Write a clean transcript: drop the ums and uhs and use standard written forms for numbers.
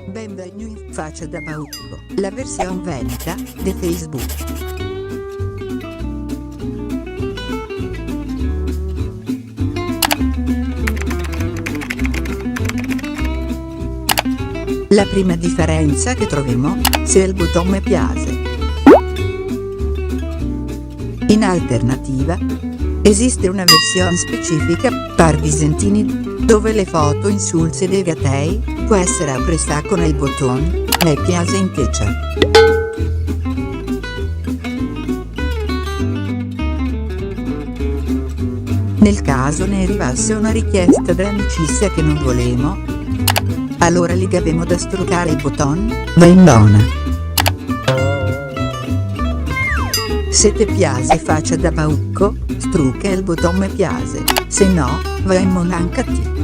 Benvenuti in Faccia da Bauco, la versione velta di Facebook. La prima differenza che troviamo, se il bottone mi piace. In alternativa, esiste una versione specifica per Visentini, dove le foto insulse dei gatei può essere apprestata con il bottone mi piace in teccia. Nel caso ne arrivasse una richiesta d'amicizia che non volemo, allora li gavemo da struccare il bottone, va in buona. Se te piace Faccia da Bauco, strucca il bottone mi piace, se no, va in monanca ti.